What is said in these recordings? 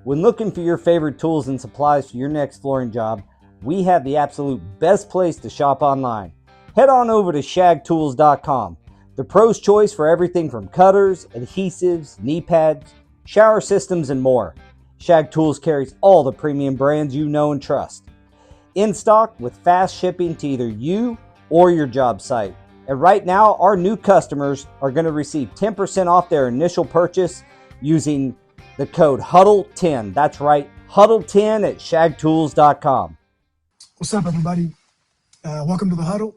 When looking for your favorite tools and supplies for your next flooring job, we have the absolute best place to shop online. Head on over to shagtools.com, the pro's choice for everything from cutters, adhesives, knee pads, shower systems, and more. Shag Tools carries all the premium brands you know and trust. In stock with fast shipping to either you or your job site. And right now, our new customers are going to receive 10% off their initial purchase using the code Huddle10. That's right, Huddle10 at shagtools.com. What's up, everybody? Welcome to the Huddle.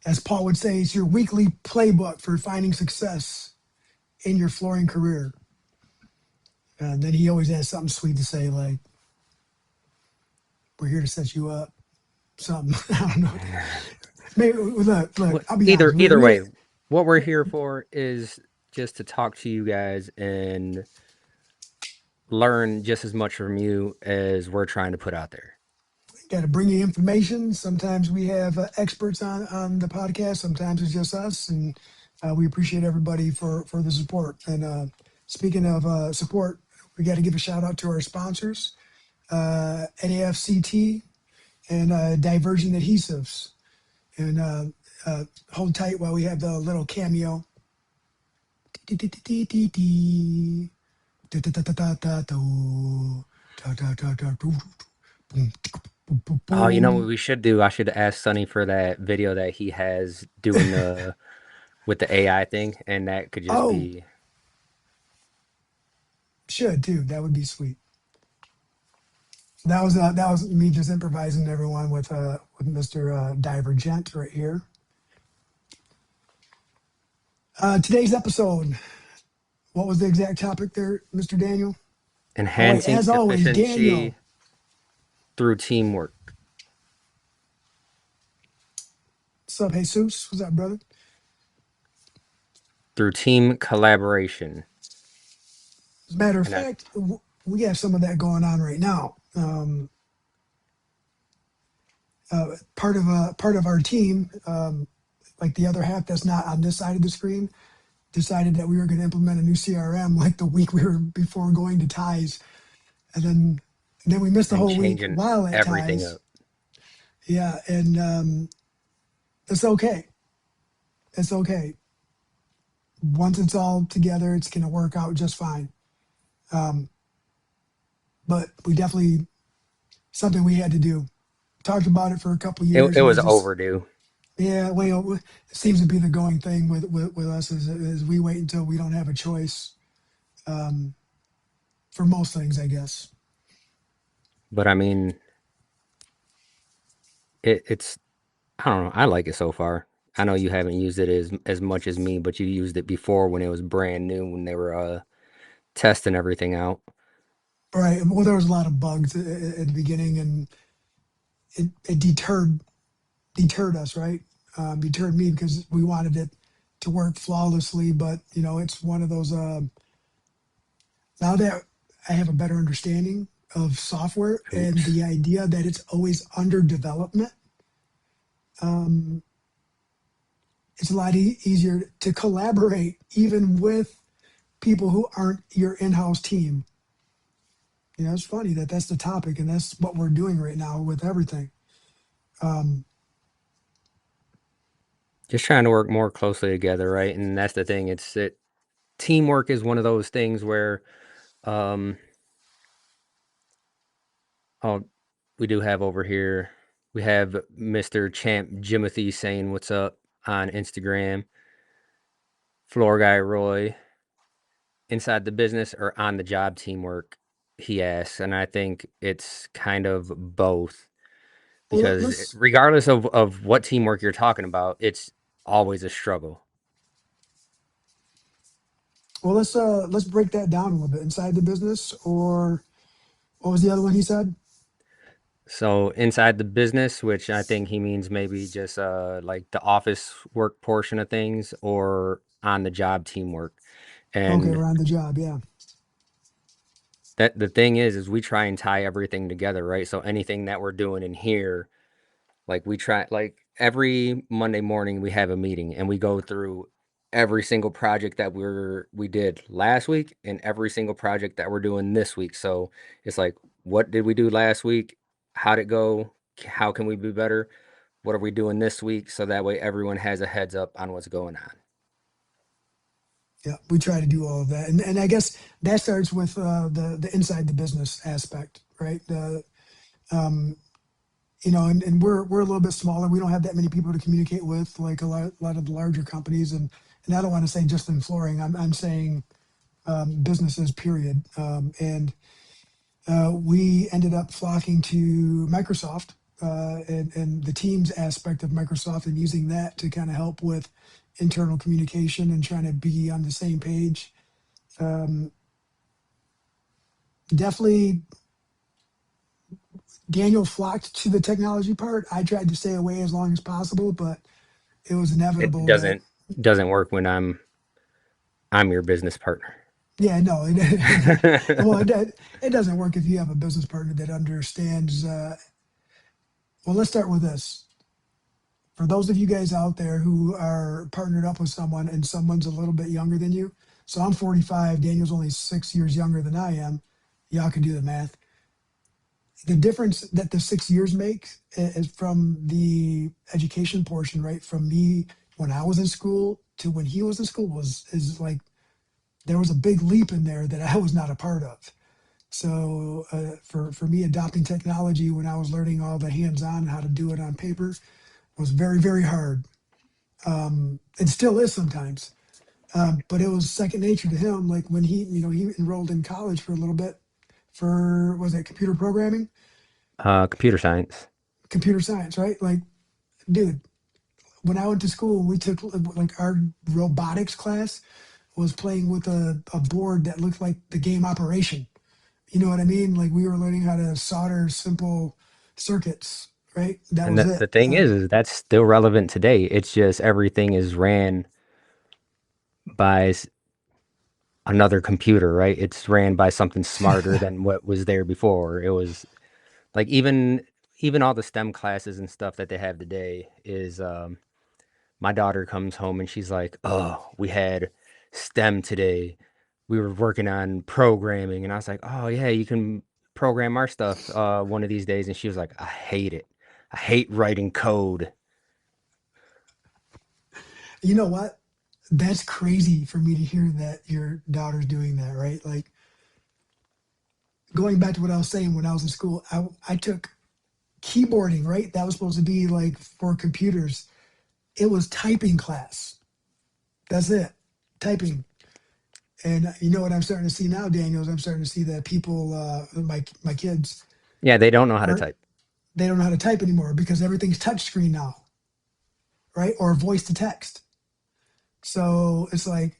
As Paul would say, it's your weekly playbook for finding success in your flooring career. And then he always has something sweet to say, like, we're here to set you up. Something. I don't know. Maybe, look, I'll be honest. Either way, what we're here for is just to talk to you guys and learn just as much from you as we're trying to put out there. Got to bring you information. Sometimes we have experts on the podcast. Sometimes it's just us. And we appreciate everybody for the support. And speaking of support, we got to give a shout out to our sponsors, NAFCT and Divergent Adhesives. And hold tight while we have the little cameo. Oh, you know what we should do? I should ask Sonny for that video that he has doing the with the AI thing, and that could just be. Should too. That would be sweet. That was me just improvising everyone with Mr. Divergent right here. Today's episode. What was the exact topic there, Mr. Daniel? Enhancing as always, efficiency Daniel. Through teamwork. What's up, Jesus? What's up, brother? Through team collaboration. As a matter of fact, we have some of that going on right now. Part of our team, like the other half that's not on this side of the screen, decided that we were going to implement a new CRM like the week we were before going to Ties, and then we missed the whole week while at everything Ties. up. Yeah, and it's okay. It's okay. Once it's all together, it's going to work out just fine. But we definitely, something we had to do. Talked about it for a couple of years. It was overdue. Yeah, well, it seems to be the going thing with us is we wait until we don't have a choice for most things, I guess. But I mean, it's I don't know. I like it so far. I know you haven't used it as much as me, but you used it before when it was brand new, when they were testing everything out. Right. Well, there was a lot of bugs at the beginning, and it deterred us, right? Deterred me because we wanted it to work flawlessly. But it's one of those. Now that I have a better understanding of software and the idea that it's always under development, it's a lot easier to collaborate even with people who aren't your in-house team. It's funny that that's the topic, and that's what we're doing right now with everything. Just trying to work more closely together, right? And that's the thing. Teamwork is one of those things where, we do have over here. We have Mr. Champ Jimothy saying what's up on Instagram. Floor Guy Roy, inside the business or on the job teamwork, he asks. And I think it's kind of both. Because regardless of what teamwork you're talking about, it's always a struggle. Well, let's break that down a little bit. Inside the business, or what was the other one he said? So inside the business, which I think he means maybe just like the office work portion of things, or on the job teamwork. And okay, we're on the job, yeah. That the thing is we try and tie everything together, right? So anything that we're doing in here, like we try, like every Monday morning we have a meeting and we go through every single project that we did last week and every single project that we're doing this week. So it's like, what did we do last week? How'd it go? How can we be better? What are we doing this week? So that way everyone has a heads up on what's going on. Yeah, we try to do all of that, and I guess that starts with the inside the business aspect, right? Um, and we're a little bit smaller. We don't have that many people to communicate with, like a lot of the larger companies, and I don't want to say just in flooring. I'm saying businesses, period. And we ended up flocking to Microsoft and the Teams aspect of Microsoft and using that to kind of help with internal communication and trying to be on the same page. Um, Definitely, Daniel flocked to the technology part. I tried to stay away as long as possible, but it was It inevitable that, doesn't work when I'm your business partner. yeah, no, well, it doesn't work if you have a business partner that understands. Well, let's start with this. For those of you guys out there who are partnered up with someone and someone's a little bit younger than you, so I'm 45, Daniel's only 6 years younger than I am. Y'all can do the math. The difference that the 6 years makes is from the education portion, right? From me when I was in school to when he was in school is like there was a big leap in there that I was not a part of. So for me, adopting technology when I was learning all the hands-on and how to do it on paper was very, very hard. It still is sometimes, but it was second nature to him. Like when he enrolled in college for a little bit for, was it computer programming, Computer science. computer science, right? Like, dude, when I went to school, we took like our robotics class was playing with a board that looked like the game Operation. You know what I mean? Like we were learning how to solder simple circuits, right? That And was the it. thing is that's still relevant today. It's just everything is ran by another computer, right? It's ran by something smarter than what was there before. It was like even all the STEM classes and stuff that they have today is my daughter comes home and she's like, "Oh, we had STEM today. We were working on programming." And I was like, "Oh yeah, you can program our stuff one of these days." And she was like, "I hate it. I hate writing code." You know what? That's crazy for me to hear that your daughter's doing that, right? Like going back to what I was saying when I was in school, I took keyboarding, right? That was supposed to be like for computers. It was typing class. That's it, typing. And you know what I'm starting to see now, Daniel, is I'm starting to see that people, my kids, Yeah, they don't know how to aren't type. they don't know how to type anymore because everything's touchscreen now, right? Or voice to text. So it's like,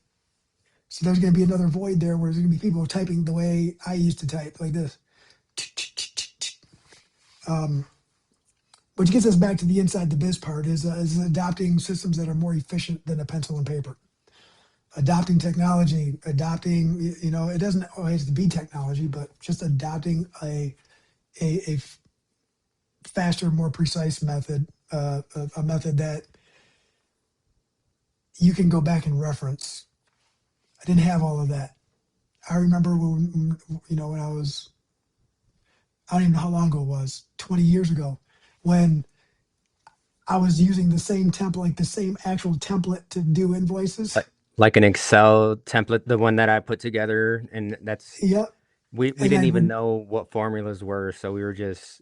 so there's going to be another void there where there's going to be people typing the way I used to type, like this. Um, which gets us back to the inside the biz part is adopting systems that are more efficient than a pencil and paper. Adopting technology, adopting, it doesn't always have to be technology, but just adopting a faster, more precise method, a method that you can go back and reference. I didn't have all of that. I remember when I was, I don't even know how long ago it was, 20 years ago, when I was using the same template, like the same actual template to do invoices. Like an Excel template, the one that I put together, and that's Yep. we And didn't I even would, know what formulas were, so we were just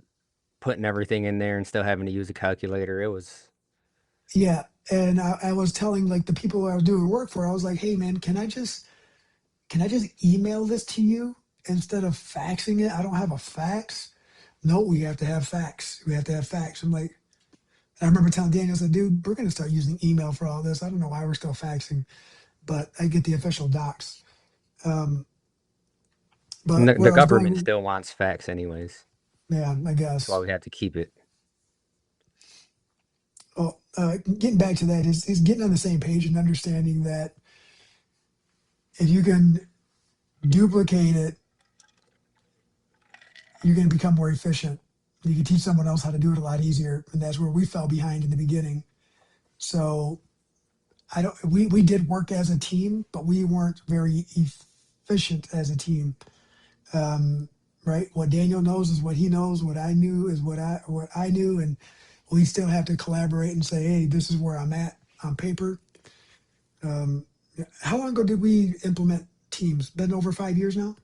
putting everything in there and still having to use a calculator. It was yeah. And I was telling like the people I was doing work for, I was like, hey man, can I just email this to you instead of faxing it? I don't have a fax. No, we have to have fax. We have to have fax. I'm like, I remember telling Daniel, I said, dude, we're going to start using email for all this. I don't know why we're still faxing, but I get the official docs. Um, but the where I was government going, still wants facts anyways. yeah, I That's why guess. we have to keep it. Oh, getting back to that is getting on the same page and understanding that if you can duplicate it, you're going to become more efficient. You can teach someone else how to do it a lot easier. And that's where we fell behind in the beginning. So I don't. We did work as a team, but we weren't very efficient as a team. Um, right. What Daniel knows is what he knows. What I knew is what I knew, and we still have to collaborate and say, hey, this is where I'm at on paper. Um, how long ago did we implement Teams? Been over 5 years now.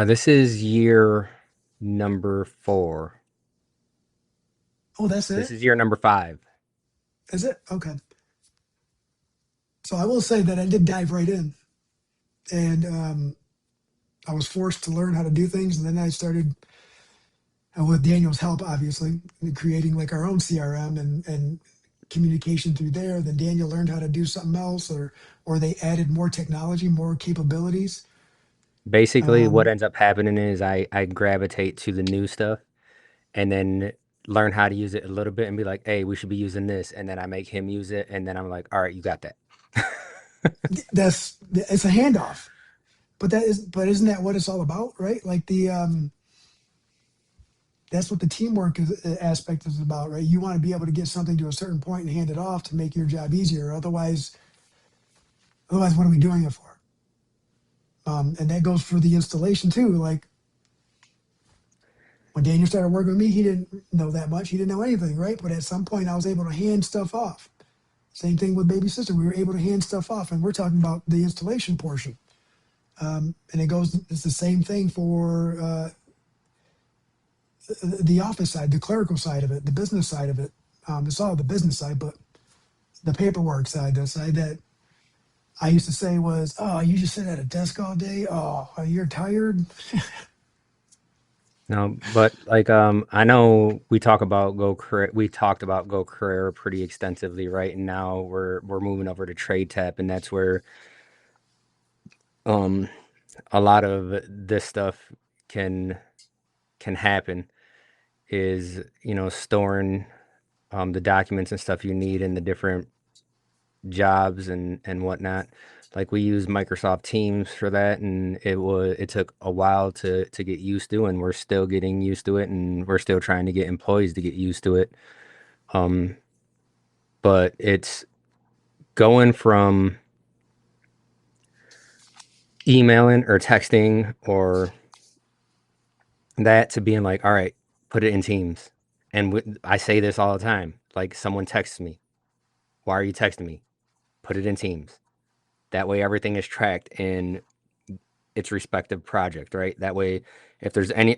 This is year number 4. Oh, that's This it. is year number 5. Is it? Okay. So I will say that I did dive right in, and I was forced to learn how to do things, and then I started, with Daniel's help, obviously, creating like our own CRM and communication through there. Then Daniel learned how to do something else, or they added more technology, more capabilities. Basically, what Um, ends up happening is I gravitate to the new stuff and then learn how to use it a little bit and be like, "Hey, we should be using this." And then I make him use it, and then I'm like, "All right, you got that." that's it's a handoff, but isn't that what it's all about, right? Like that's what the teamwork aspect is about, right? You want to be able to get something to a certain point and hand it off to make your job easier. Otherwise, what are we doing it for? And that goes for the installation too. Like when Daniel started working with me, he didn't know that much. He didn't know anything, right? But at some point, I was able to hand stuff off. Same thing with baby sister. We were able to hand stuff off, and we're talking about the installation portion. And it goes. It's the same thing for the office side, the clerical side of it, the business side of it. It's all the business side, but the paperwork side, the side that I used to say was, "Oh, you just sit at a desk all day. Oh, you're tired." No, but like I know we talked about Go Career pretty extensively, right? And now we're moving over to Trade Tap, and that's where um a lot of this stuff can can happen is, storing the documents and stuff you need in the different jobs and whatnot. Like we use Microsoft Teams for that, and it took a while to get used to, and we're still getting used to it, and we're still trying to get employees to get used to it. Um, but it's going from emailing or texting or that to being like, all right, put it in Teams. And I say this all the time. Like someone texts me, why are you texting me? Put it in Teams. That way everything is tracked in its respective project, right? That way, if there's any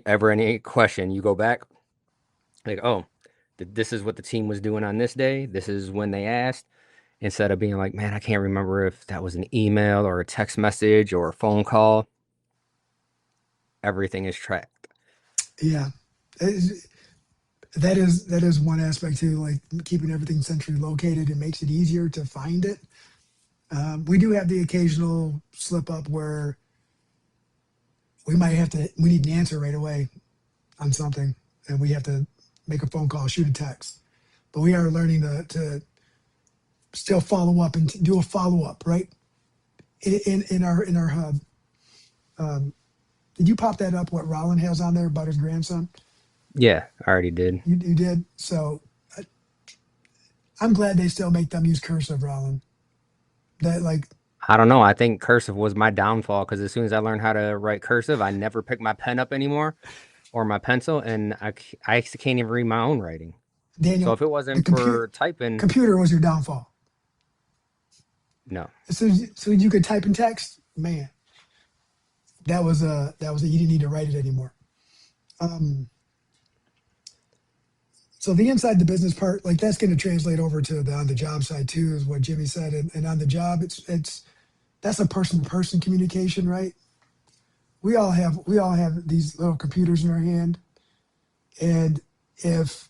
question, you go back like, oh, this is what the team was doing on this day. This is when they asked. Instead of being like, man, I can't remember if that was an email or a text message or a phone call. Everything is tracked. Yeah, It- that is one aspect too. Like keeping everything centrally located, it makes it easier to find it. We do have the occasional slip up where we need an answer right away on something, and we have to make a phone call, shoot a text. But we are learning to still follow up and do a follow up, right? In our hub. Did you pop that up? What Rollin has on there about his grandson? Yeah, I already did. You did. So I'm glad they still make them use cursive, Rollin. That like I don't know. I think cursive was my downfall because as soon as I learned how to write cursive, I never picked my pen up anymore or my pencil, and I actually can't even read my own writing. So Daniel, if it the wasn't computer for typing, computer was your downfall. no. As soon as you could type in text, man, that was you didn't need to write it anymore. Um, so the inside the business part, like that's going to translate over to the on the job side too, is what Jimmy said. And on the job, it's that's a person to person communication, right? We all have these little computers in our hand, and if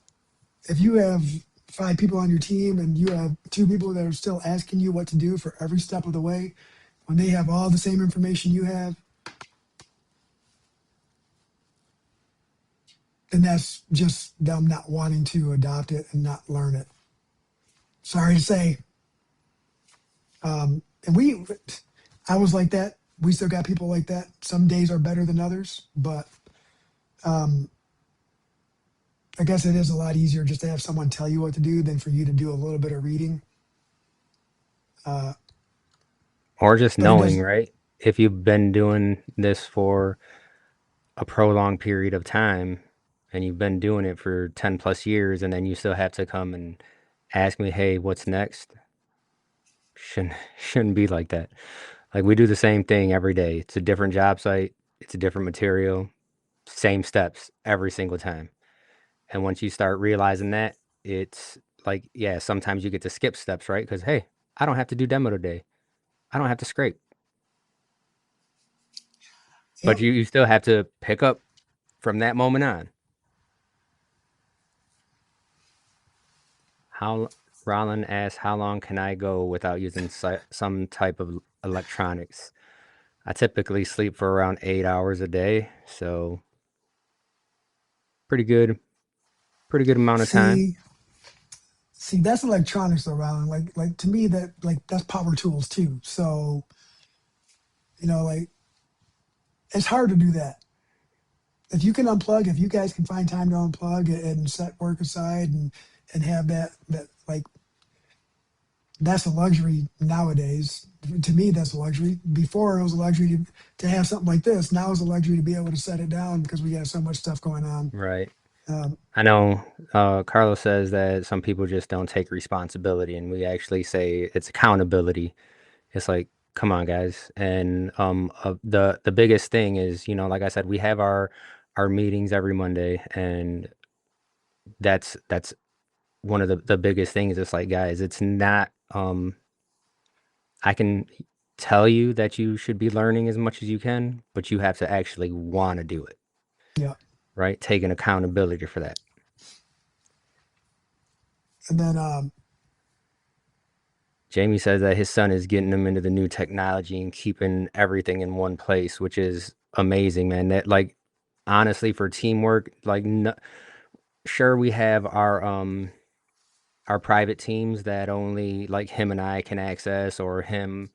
if you have 5 people on your team and you have 2 people that are still asking you what to do for every step of the way, when they have all the same information you have, then that's just them not wanting to adopt it and not learn it. Sorry to say. And I was like that. We still got people like that. Some days are better than others, but I guess it is a lot easier just to have someone tell you what to do than for you to do a little bit of reading. uh, Or just but it knowing, does. right? If you've been doing this for a prolonged period of time and you've been doing it for 10 plus years and then you still have to come and ask me, hey, what's next? Shouldn't be like that. Like we do the same thing every day. It's a different job site, it's a different material, same steps every single time. And once you start realizing that, it's like, yeah, sometimes you get to skip steps, right? Because hey, I don't have to do demo today. I don't have to scrape. But Yep. you still have to pick up from that moment on. How Roland asks, how long can I go without using some type of electronics? I typically sleep for around 8 hours a day, so pretty good, pretty good amount of time. See, see, that's electronics though, Rylan. Like to me, that like that's power tools too. So like it's hard to do that. If you can unplug, if you guys can find time to unplug and set work aside and have that like that's a luxury nowadays. To me, that's a luxury. Before it was a luxury to have something like this. Now it's a luxury to be able to set it down because we got so much stuff going on. Right. Um, I know Carlos says that some people just don't take responsibility, and we actually say it's accountability. It's like, come on, guys. And the biggest thing is, like I said, we have our meetings every Monday, and that's one of the biggest things. It's like, guys, it's not. I can tell you that you should be learning as much as you can, but you have to actually want to do it, yeah, right? Taking accountability for that. and then Jamie says that his son is getting him into the new technology and keeping everything in one place, which is amazing, man. That like honestly for teamwork, like no, sure we have our private teams that only like him and I can access or him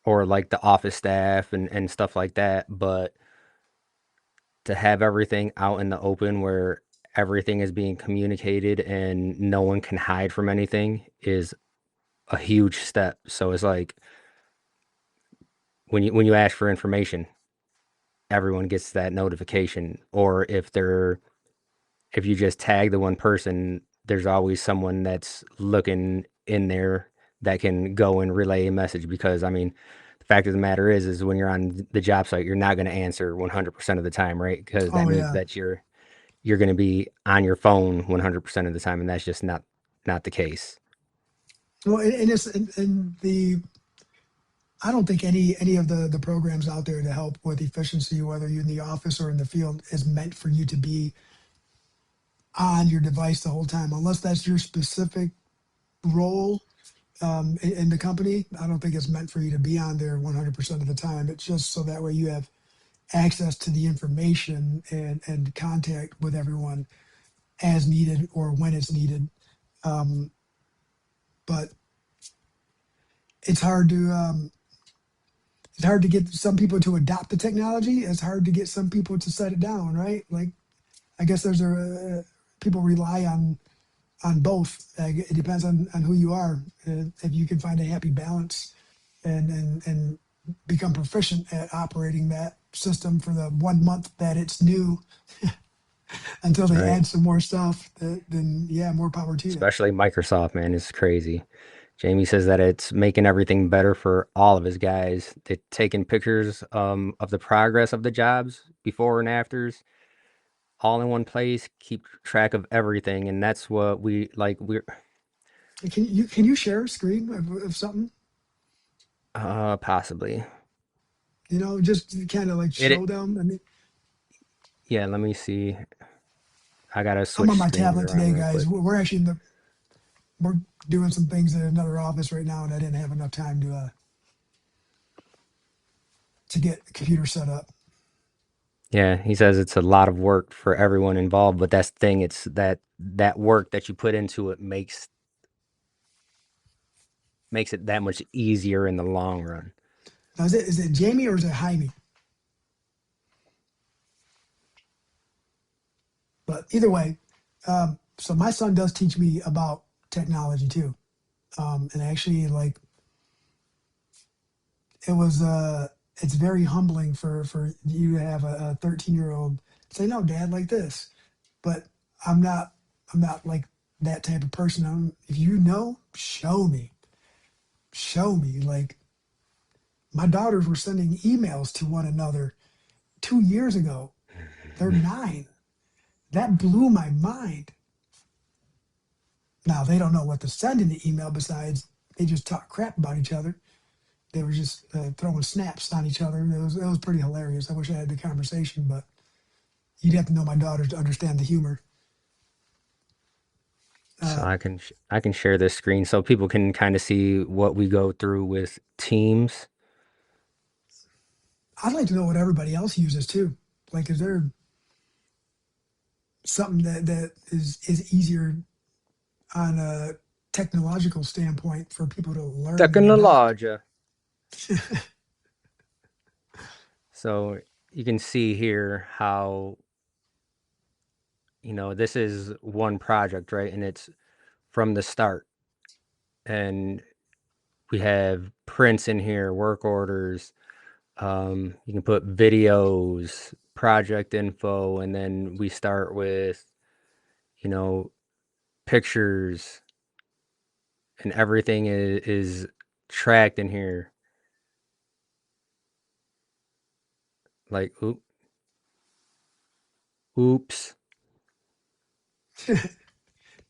or like the office staff and stuff like that, but to have everything out in the open where everything is being communicated and no one can hide from anything is a huge step. So it's like when you ask for information, everyone gets that notification. Or if you just tag the one person, there's always someone that's looking in there that can go and relay a message. Because I mean, the fact of the matter is when you're on the job site, you're not going to answer 100% of the time, right? Because that oh means yeah, that you're going to be on your phone 100% of the time, and that's just not the case. well, and it's and the I don't think any of the programs out there to help with efficiency, whether you're in the office or in the field, is meant for you to be on your device the whole time, unless that's your specific role in the company. I don't think it's meant for you to be on there 100% of the time. It's just so that way you have access to the information and contact with everyone as needed or when it's needed. Um, but it's hard to get some people to adopt the technology. It's hard to get some people to set it down, right? Like I guess there's a people rely on both. It depends on who you are. If you can find a happy balance and become proficient at operating that system for the 1 month that it's new until they Right. add some more stuff, then yeah, more power to you. Especially Microsoft, man, is crazy. Jamie says that it's making everything better for all of his guys. They're taking pictures of the progress of the jobs before and afters, all in one place, keep track of everything, and that's what we like. We're Can you share a screen of something? possibly Just kind of like show it. them. I mean, Yeah, let me see. I gotta I'm on switch my screens tablet around today, real guys. quick. We're actually we're doing some things in another office right now, and I didn't have enough time to get the computer set up. Yeah, he says it's a lot of work for everyone involved, but that's the thing. It's that work that you put into it makes it that much easier in the long run. Now, is it Jamie or is it Jaime? But either way, so my son does teach me about technology too, and actually, like it was it's very humbling for you to have a 13-year-old say, no, dad, like this. But I'm not I'm not like that type of person. If you know, show me. Like, my daughters were sending emails to one another 2 years ago. They're 9. That blew my mind. Now they don't know what to send in the email besides they just talk crap about each other. They were just throwing snaps on each other. It was pretty hilarious. I wish I had the conversation, but you'd have to know my daughters to understand the humor. So Uh, I can share this screen so people can kind of see what we go through with Teams. I'd like to know what everybody else uses too. Like, is there something that is easier on a technological standpoint for people to learn and adopt? Technologia. So you can see here how, this is one project, right? And it's from the start. And we have prints in here, work orders. You can put videos, project info, and then we start with, you know, pictures, and everything is tracked in here. Like, oops.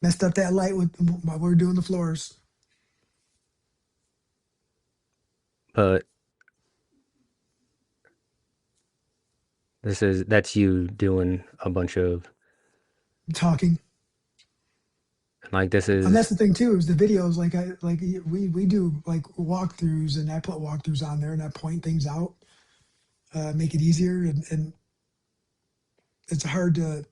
Messed up that light with while we were doing the floors. But that's you doing a bunch of, Talking. like, this And that's is, the thing too, is the videos. We do like walkthroughs, and I put walkthroughs on there, and I point things out, make it easier, and it's hard to.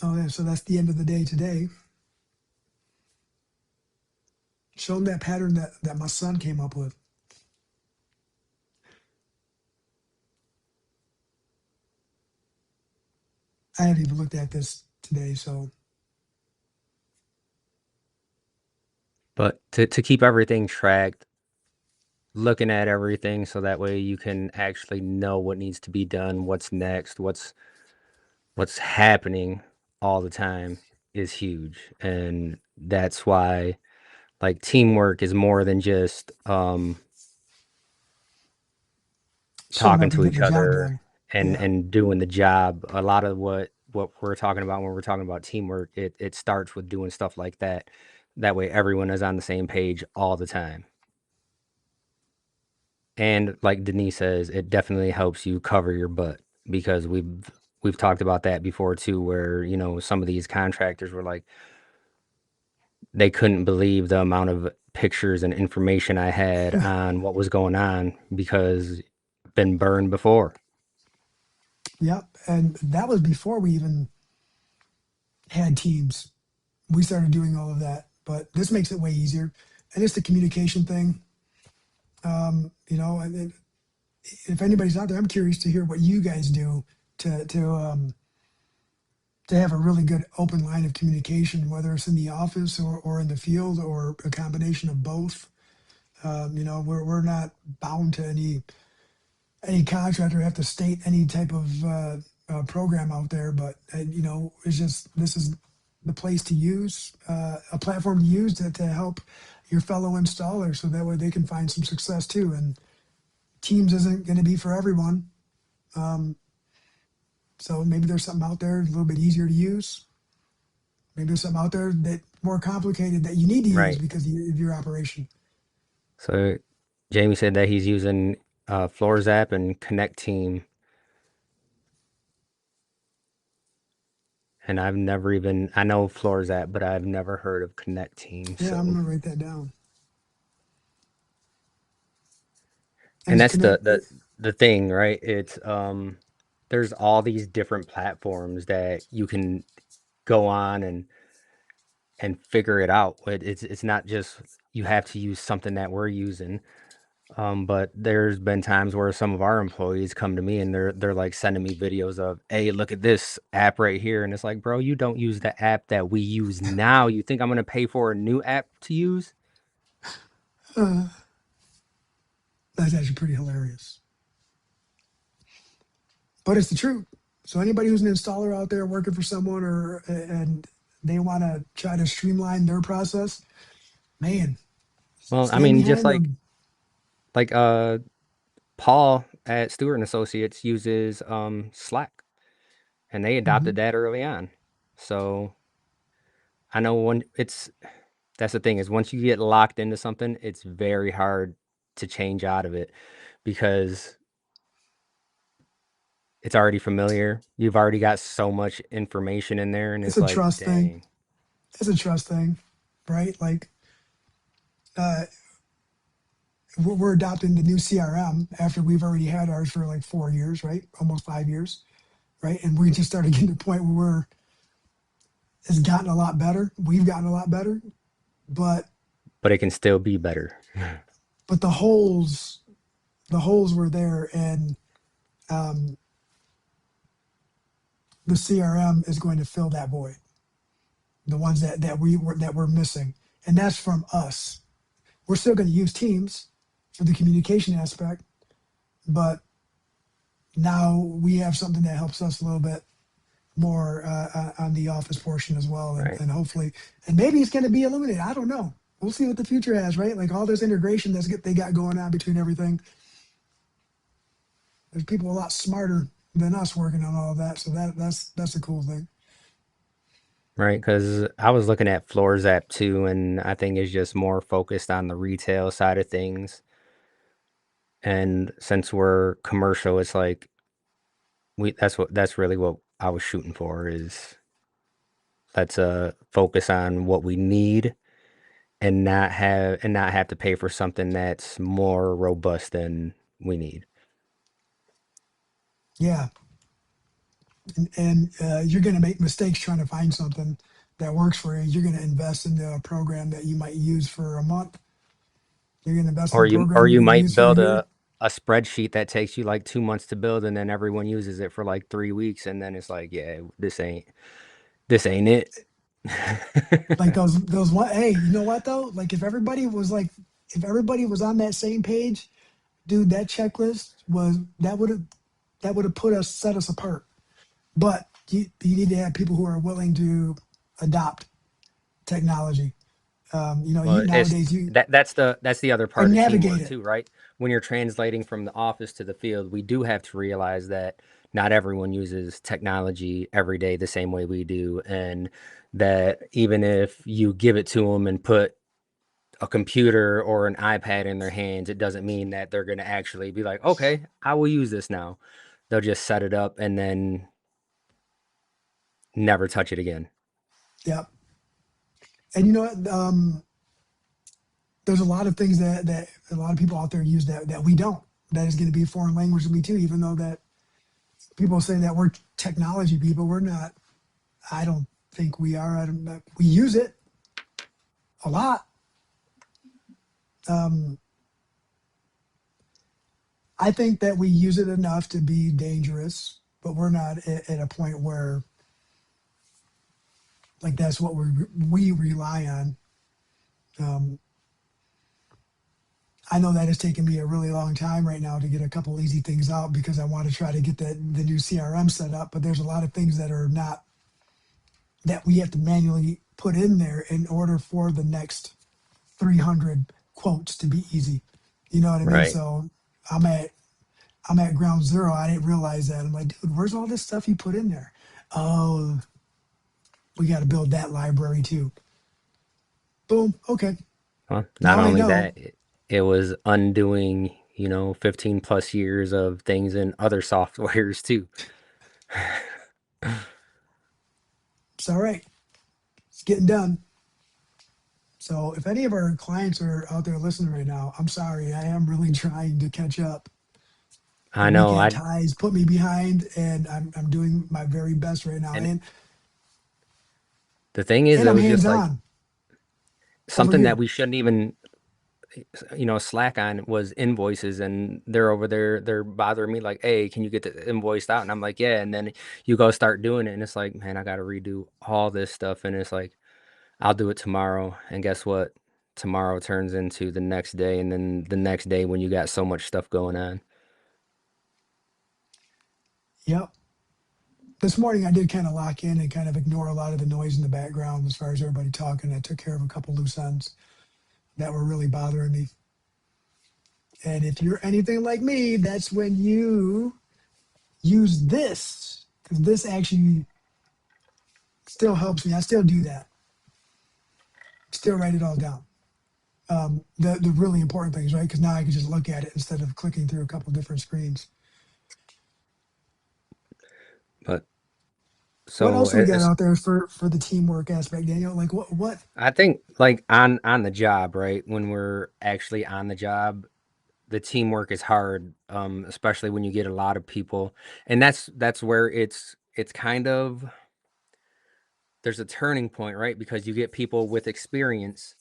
Oh yeah, so that's the end of the day today. Show them that pattern that my son came up with. I haven't even looked at this today, so but to keep everything tracked, looking at everything so that way you can actually know what needs to be done, what's next, what's happening all the time is huge. And that's why, like, teamwork is more than just showing talking up and to getting each the job other done. and Yeah, and doing the job. A lot of what we're talking about when we're talking about teamwork, it starts with doing stuff like that. That way everyone is on the same page all the time. And like Denise says, it definitely helps you cover your butt, because we've talked about that before too, where, some of these contractors were like, they couldn't believe the amount of pictures and information I had on what was going on because been burned before. yep. And that was before we even had Teams. We started doing all of that, but this makes it way easier. And it's the communication thing. And if anybody's out there, I'm curious to hear what you guys do to have a really good open line of communication, whether it's in the office or in the field or a combination of both. We're not bound to any contractor have to state any type of program out there, but it's just this is the place to use a platform to use to help your fellow installers, so that way they can find some success too. And Teams isn't going to be for everyone, so maybe there's something out there a little bit easier to use. Maybe there's something out there that more complicated that you need to use Right. because of your operation. So Jamie said that he's using Floors app and Connect Team, and I know Floors app, but I've never heard of Connect Team. Yeah, I'm So, gonna write that down. And and it's that's the connect. the thing, right? It's there's all these different platforms that you can go on and figure it out. It's not just you have to use something that we're using. But there's been times where some of our employees come to me and they're like sending me videos of, hey, look at this app right here. And it's like, bro, you don't use the app that we use now. You think I'm gonna pay for a new app to use? Uh, that's actually pretty hilarious, but it's the truth. So anybody who's an installer out there working for someone, or and they want to try to streamline their process, man, Well, I stand mean, just behind them. like Paul at Stewart and Associates uses Slack, and they adopted Mhm. that early on. So I know that's the thing is once you get locked into something, it's very hard to change out of it because it's already familiar. You've already got so much information in there, and It's it's a like, trust thing. dang. It's a trust thing, right? Like uh, we're adopting the new CRM after we've already had ours for like 4 years, right? Almost 5 years, right? And we just started getting to the point where it's gotten a lot better. We've gotten a lot better, but But it can still be better. the holes were there, and um, the CRM is going to fill that void. The ones that we're missing, and that's from us. We're still going to use Teams for the communication aspect, but now we have something that helps us a little bit more on the office portion as well, Right. and hopefully, and maybe it's going to be eliminated. I don't know. We'll see what the future has, right? Like all this integration they got going on between everything. There's people a lot smarter than us working on all of that, so that's a cool thing. Right, because I was looking at Floors app too, and I think it's just more focused on the retail side of things. And since we're commercial, it's like that's really what I was shooting for is let's focus on what we need and not have to pay for something that's more robust than we need. Yeah, and you're going to make mistakes trying to find something that works for you. You're going to invest into a program that you might use for a month. You're going to invest in Or a you program or you're you going to might use for a build year. a spreadsheet that takes you like 2 months to build, and then everyone uses it for like 3 weeks, and then it's like, yeah, this ain't it. Like those one. Hey, you know what though? Like if everybody was on that same page, dude, that checklist was that would have put us set us apart. But you need to have people who are willing to adopt technology. You Well, it's nowadays you that's the other or part of navigate teamwork it. too, right? When you're translating from the office to the field, we do have to realize that not everyone uses technology every day the same way we do, and that even if you give it to them and put a computer or an iPad in their hands, it doesn't mean that they're going to actually be like, okay, I will use this now. They'll just set it up and then never touch it again. Yep. And you know what? There's a lot of things that a lot of people out there use that we don't. That is going to be a foreign language to me too. Even though that people say that we're technology people, we're not. I don't think we are. I don't. We use it a lot. Um, I think that we use it enough to be dangerous, but we're not at a point where like that's what we rely on. Um, I know that it's taken me a really long time right now to get a couple easy things out because I want to try to get the new CRM set up. But there's a lot of things that are not that we have to manually put in there in order for the next 300 quotes to be easy. You know what I mean? Right. So I'm at I'm at ground zero. I didn't realize that. I'm like, dude, where's all this stuff you put in there? Oh, we got to build that library too. Boom. Okay. Well, not Now I only know. that, it was undoing, 15 plus years of things in other softwares too. It's all right. It's getting done. So if any of our clients are out there listening right now, I'm sorry. I am really trying to catch up. The I know. weekend ties put me behind, and I'm doing my very best right now. And And the thing is, and it I'm was just hands like on over something that here. we shouldn't even, slack on was invoices, and they're over there, they're bothering me like, hey, can you get the invoice out? And I'm like, yeah. And then you go start doing it, and it's like, man, I got to redo all this stuff. And it's like, I'll do it tomorrow. And guess what? tomorrow turns into the next day, and then the next day when you got so much stuff going on. Yep. This morning I did kind of lock in and kind of ignore a lot of the noise in the background as far as everybody talking. I took care of a couple loose ends that were really bothering me. And if you're anything like me, that's when you use this, because this actually still helps me. I still do that. Still write it all down. The really important things, right? Because now I can just look at it instead of clicking through a couple different screens. But What so else do we got it's, out there for the teamwork aspect, Daniel? Like what? I think like on the job, right? When we're actually on the job, the teamwork is hard, especially when you get a lot of people, and that's where it's kind of there's a turning point, right? Because you get people with experience,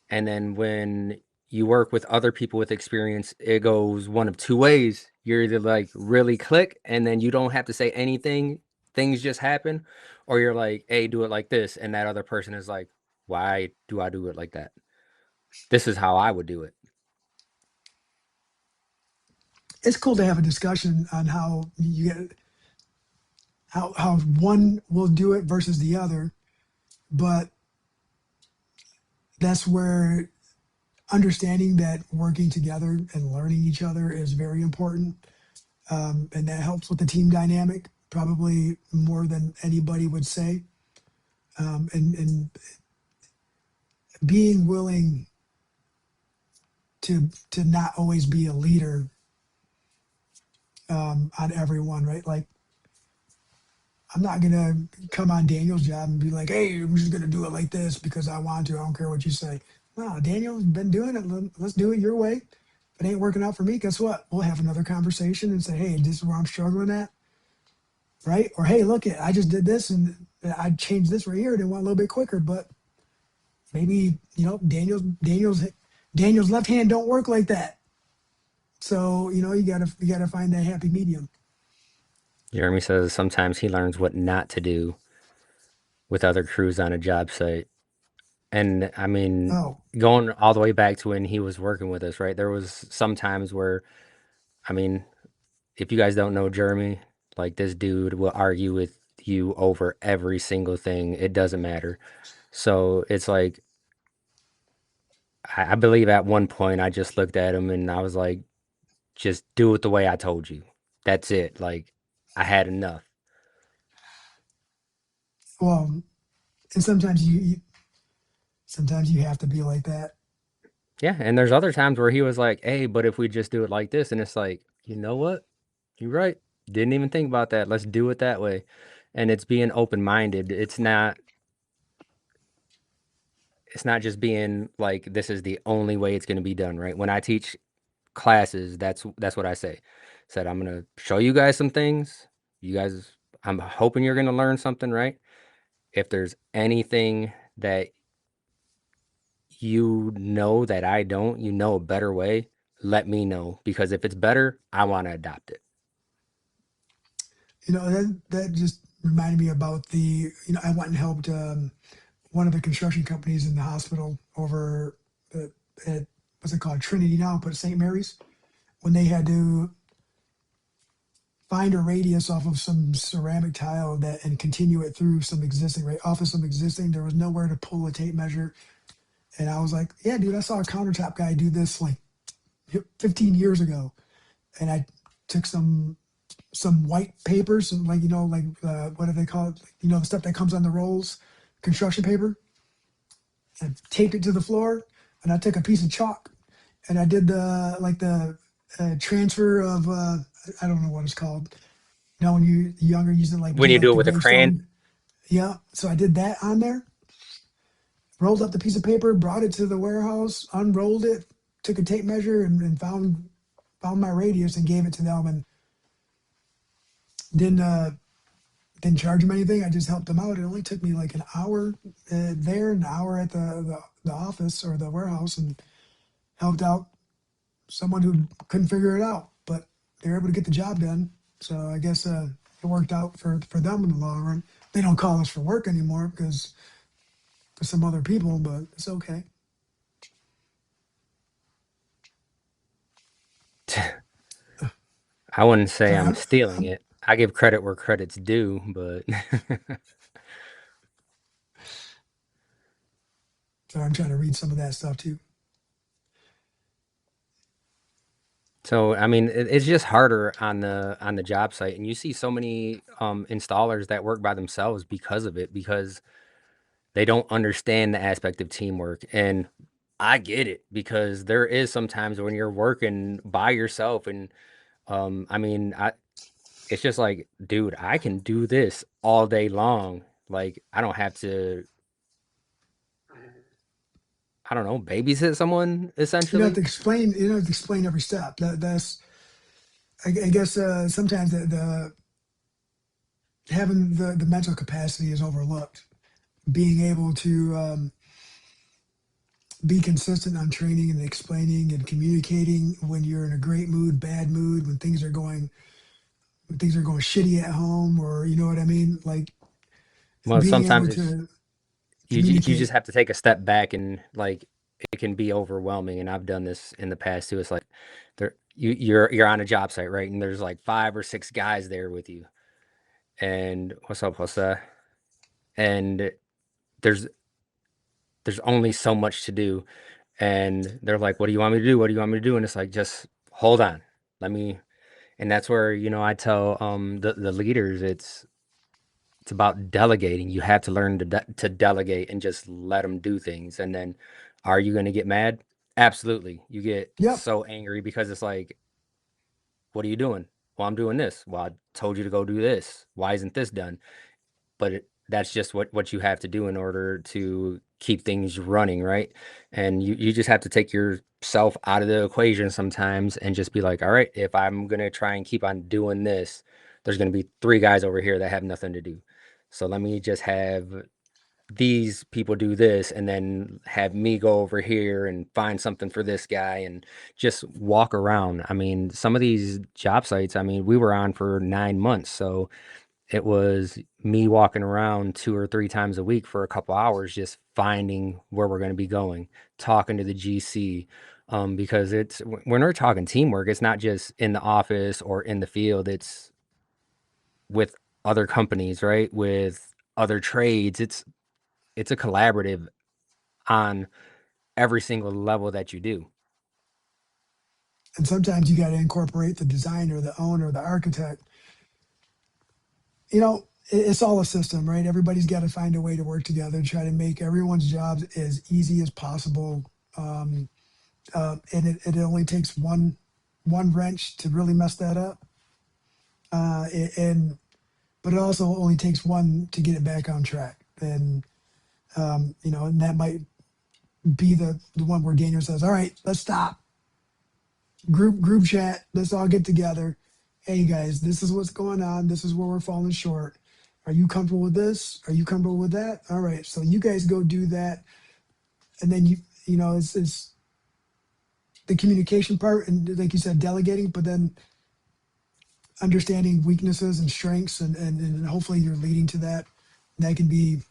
and then when you work with other people with experience, it goes one of two ways. You're either like really click, and then you don't have to say anything, things just happen, or you're like, hey, do it like this, and that other person is like, why do I do it like that? This is how I would do it. It's cool to have a discussion on how you get how one will do it versus the other, but that's where understanding that working together and learning each other is very important, and that helps with the team dynamic probably more than anybody would say. And being willing to not always be a leader on everyone, right? Like I'm not gonna come on Daniel's job and be like, "Hey, I'm just gonna do it like this because I want to. I don't care what you say." No, Daniel's been doing it. Let's do it your way. If it ain't working out for me, guess what? We'll have another conversation and say, "Hey, this is where I'm struggling at," right? Or, "Hey, look, I just did this and I changed this right here and it went a little bit quicker, but maybe Daniel's left hand don't work like that." So you gotta find that happy medium. Jeremy says sometimes he learns what not to do with other crews on a job site. And I mean, Oh, going all the way back to when he was working with us, right? There was some times where, I mean, if you guys don't know Jeremy, like this dude will argue with you over every single thing. It doesn't matter. So it's like, I believe at one point I just looked at him and I was like, just do it the way I told you. That's it. Like, I had enough. well, and sometimes you have to be like that. Yeah. And there's other times where he was like, hey, but if we just do it like this, and it's like, you know what? You're right. Didn't even think about that. Let's do it that way. And it's being open-minded. It's not just being like this is the only way it's going to be done, right? When I teach classes, that's what I say. Said I'm going to show you guys some things. You guys, I'm hoping you're going to learn something, right? If there's anything that you know that I don't, you know a better way, let me know because if it's better, I want to adopt it. That just reminded me about I went and helped one of the construction companies in the hospital over at what's it called, Trinity now, but St. Mary's, when they had to find a radius off of some ceramic tile that and continue it through some existing, right off of some existing. There was nowhere to pull a tape measure, and I was like, "Yeah, dude, I saw a countertop guy do this like 15 years ago," and I took some white paper, some what do they call it? Like, the stuff that comes on the rolls, construction paper, and taped it to the floor. And I took a piece of chalk and I did the transfer of I don't know what it's called. When you younger, you used to like When do you do like it the with a crayon, gravestone. Yeah, so I did that on there. Rolled up the piece of paper, brought it to the warehouse, unrolled it, took a tape measure, and found my radius and gave it to them, and didn't uh, didn't charge them anything. I just helped them out. It only took me like an hour there, an hour at the office or the warehouse, and helped out someone who couldn't figure it out. But they were able to get the job done. So I guess it worked out for them in the long run. They don't call us for work anymore because for some other people, but it's okay. I wouldn't say Sorry, I'm stealing it. I give credit where credit's due, but sorry, I'm trying to read some of that stuff too. so I mean it's just harder on the job site, and you see so many installers that work by themselves because of it, because they don't understand the aspect of teamwork. And I get it, because there is sometimes when you're working by yourself, and I mean I it's just like, dude, I can do this all day long. Like I don't have to, I don't know, babysit someone You don't have to essentially. explain. You don't have to explain every step. That's I guess sometimes the having the mental capacity is overlooked. Being able to be consistent on training and explaining and communicating when you're in a great mood, bad mood, when things are going shitty at home, or you know what I mean, like Well, being sometimes able it's to you communicate. just have to take a step back, and like it can be overwhelming. And I've done this in the past too. It's like you're on a job site, right? And there's like 5 or 6 guys there with you. And what's up, what's that? And there's there's only so much to do. And they're like, what do you want me to do? What do you want me to do? And it's like, just hold on. Let me. And that's where, I tell the leaders, it's about delegating. You have to learn to delegate and just let them do things. And then, are you going to get mad? Absolutely. You get Yep. so angry because it's like, what are you doing? Well, I'm doing this. Well, I told you to go do this. Why isn't this done? But that's just what you have to do in order to keep things running, right? And you just have to take yourself out of the equation sometimes and just be like, all right, if I'm gonna try and keep on doing this, there's gonna be 3 guys over here that have nothing to do. So let me just have these people do this, and then have me go over here and find something for this guy, and just walk around. I mean, some of these job sites, I mean, we were on for 9 months, so it was me walking around 2 or 3 times a week for a couple hours, just finding where we're going to be going, talking to the GC. Because when we're talking teamwork, it's not just in the office or in the field, it's with other companies, right? With other trades. It's a collaborative on every single level that you do. And sometimes you got to incorporate the designer, the owner, the architect. You know, it's all a system, right? Everybody's got to find a way to work together, try to make everyone's jobs as easy as possible. Um, and it only takes one wrench to really mess that up. And but it also only takes one to get it back on track. And you know, and that might be the one where Daniel says, "All right, let's stop. Group chat. Let's all get together. Hey guys, this is what's going on. This is where we're falling short. Are you comfortable with this? Are you comfortable with that? All right, so you guys go do that, and then you know it's the communication part, and like you said, delegating, but then understanding weaknesses and strengths, and hopefully you're leading to that. That can be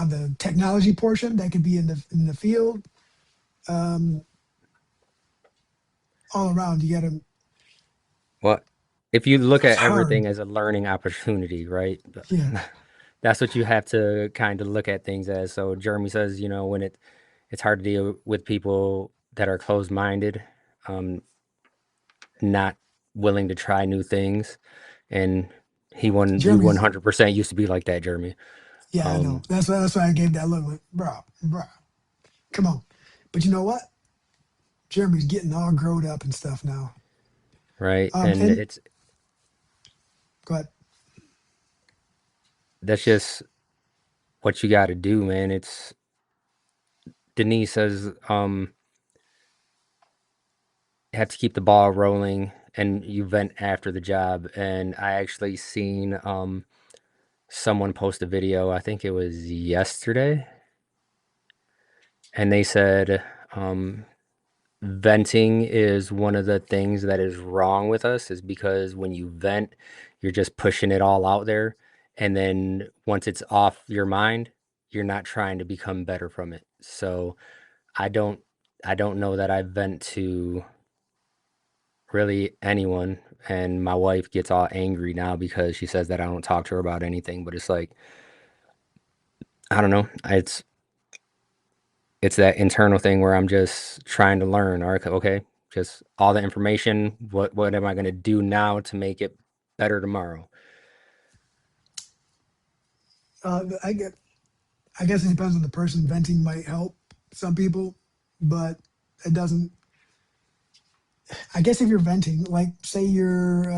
on the technology portion. That could be in the field. Um, all around, you got to. Well, if you look It's at hard. everything as a learning opportunity, right? Yeah, That's what you have to kind of look at things as. So Jeremy says, when it's hard to deal with people that are closed-minded, um, not willing to try new things, and you Jeremy's. 100% used to be like that, Jeremy. Yeah, I know. Um, That's why I gave that look. Like, bro, come on. But you know what? Jeremy's getting all grown up and stuff now. right, and And it's go ahead. that's just what you got to do, man. It's Denise says, you have to keep the ball rolling, and you vent after the job. And I actually seen someone post a video, I think it was yesterday, and they said, um, venting is one of the things that is wrong with us, is because when you vent, you're just pushing it all out there. And then once it's off your mind, you're not trying to become better from it. So I don't, I don't know that I vent to really anyone. and my wife gets all angry now because she says that I don't talk to her about anything. But it's like, I don't know. It's that internal thing where I'm just trying to learn. All right, okay, just all the information. What am I going to do now to make it better tomorrow? I get. I guess it depends on the person. Venting might help some people, but it doesn't. I guess if you're venting, like say you're,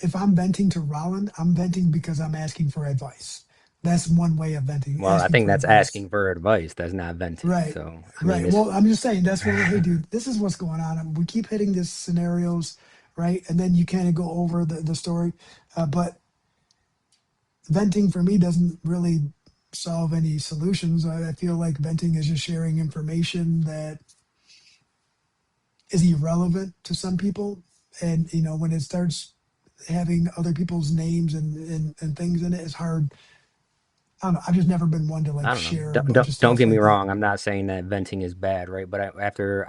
if I'm venting to Roland, I'm venting because I'm asking for advice. That's one way of venting, Well, I asking think for that's advice. asking for advice. That's not venting. Right. So, I mean, Right. it's Well, I'm just saying that's one. Hey, dude, this is what's going on. And we keep hitting these scenarios, right? And then you kind of go over the story. But venting for me doesn't really solve any solutions. I feel like venting is just sharing information that is irrelevant to some people. And, when it starts having other people's names and things in it, it's hard. I don't know. I've just never been one to like I don't know. share a Don't bunch of don't stuff get me like that. wrong. I'm not saying that venting is bad, right? But after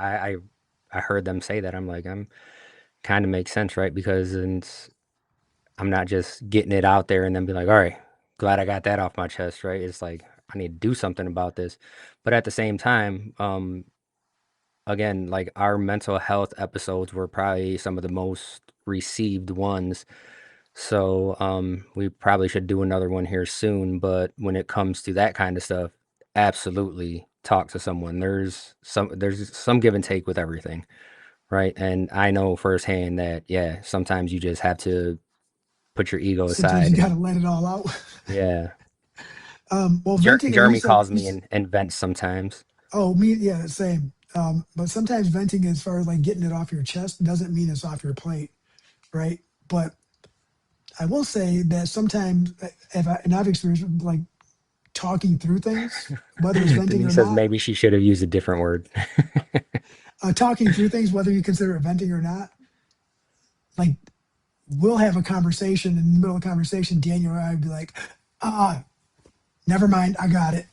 I heard them say that, I'm like, I'm kind of makes sense, right? Because I'm not just getting it out there and then be like, all right, glad I got that off my chest, right? It's like I need to do something about this. But at the same time, again, like our mental health episodes were probably some of the most received ones. So we probably should do another one here soon. But when it comes to that kind of stuff, absolutely talk to someone. There's some give and take with everything, right? And I know firsthand that yeah, sometimes you just have to put your ego Sometimes aside you got to and let it all out. yeah. Well, venting, and Jeremy calls me and vents sometimes. oh, me, yeah, same. But sometimes venting, as far as like getting it off your chest, doesn't mean it's off your plate, right? But I will say that sometimes, and I've experienced like talking through things, whether it's venting or Denise says not, maybe she should have used a different word. talking through things, whether you consider it venting or not, like we'll have a conversation in the middle of a conversation, Daniel or I would be like, never mind, I got it.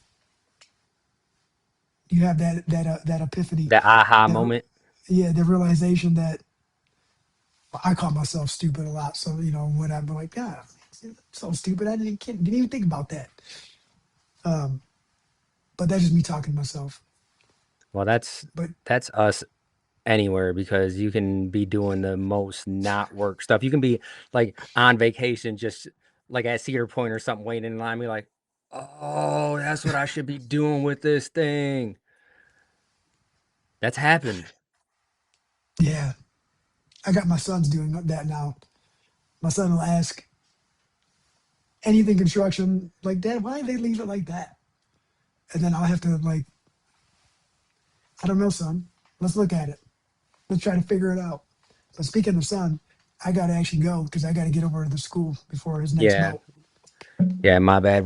You have that epiphany, That aha that moment. yeah, the realization that I call myself stupid a lot. So when I'm like, yeah, so stupid, didn't even think about that. Um, but that's just me talking to myself. Well, But that's us anywhere because you can be doing the most not work stuff. You can be like on vacation, just like at Cedar Point or something, waiting in line. Be like, oh, that's what I should be doing with this thing. That's happened. yeah, I got my sons doing that now. My son will ask anything construction, like, Dad, why did they leave it like that? And then I'll have to like, I don't know, son. Let's look at it. Let's try to figure it out. But speaking of son, I got to actually go because I got to get over to the school before his next Yeah, boat. yeah. My bad.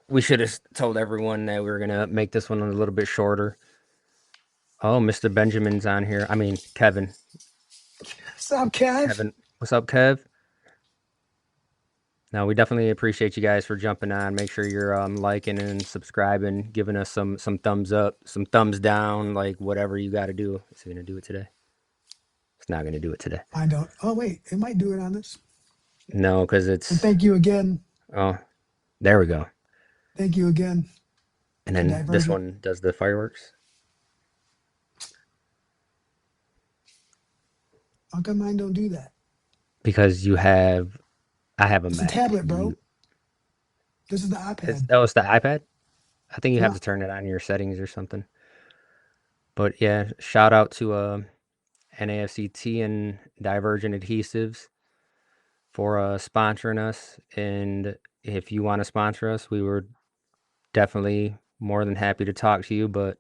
We should have told everyone that we were gonna make this one a little bit shorter. Oh, Mr. Benjamin's on here. I mean, Kevin. What's up, Kev? Kevin, what's up, Kev? No, we definitely appreciate you guys for jumping on. Make sure you're liking and subscribing, giving us some thumbs up, some thumbs down, like whatever you got to do. Is he gonna do it today? It's not gonna do it today. I don't. Oh wait, it might do it on this. No, because And it's thank you again. oh, there we go. Thank you again And to then this Divergent. one does the fireworks How come mine don't do that? because I have a It's a Mac. tablet, bro. This is the iPad. It's the iPad. I think you have Yeah, to turn it on in your settings or something. But yeah, shout out to NAFCT and Divergent Adhesives for sponsoring us. And if you want to sponsor us, we were definitely more than happy to talk to you. But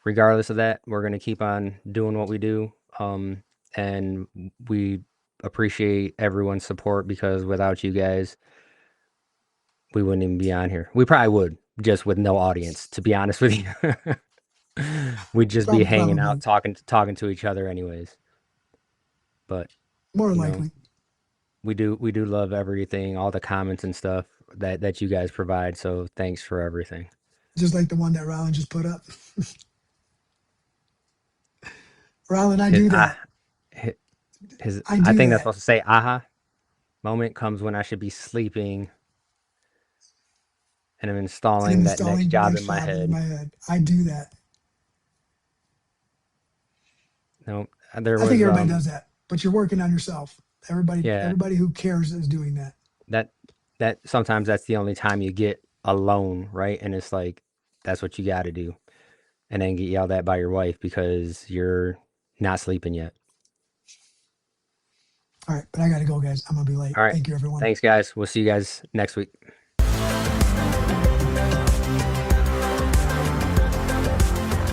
regardless of that, we're going to keep on doing what we do. And we appreciate everyone's support because without you guys, we wouldn't even be on here. We probably would, just with no audience, to be honest with you. We'd just be hanging out, probably talking to each other anyways. But more you know, likely. we do love everything, all the comments and stuff that you guys provide. So thanks for everything. Just like the one that Rollin just put up. Rollin, I Hit do ah that. hit His, I I do think that's that. supposed to say aha. Moment comes when I should be sleeping and I'm And I'm installing that next installing the job next in my job in head. my head. I do that. No, there I think was everybody does that, but you're working on yourself. yeah, Everybody who cares is doing that. that that sometimes that's the only time you get alone, right? And it's like that's what you got to do. And then get yelled at by your wife because you're not sleeping yet. All right, but I got to go, guys. I'm gonna be late. All right. Thank you, everyone. Thanks guys. We'll see you guys next week.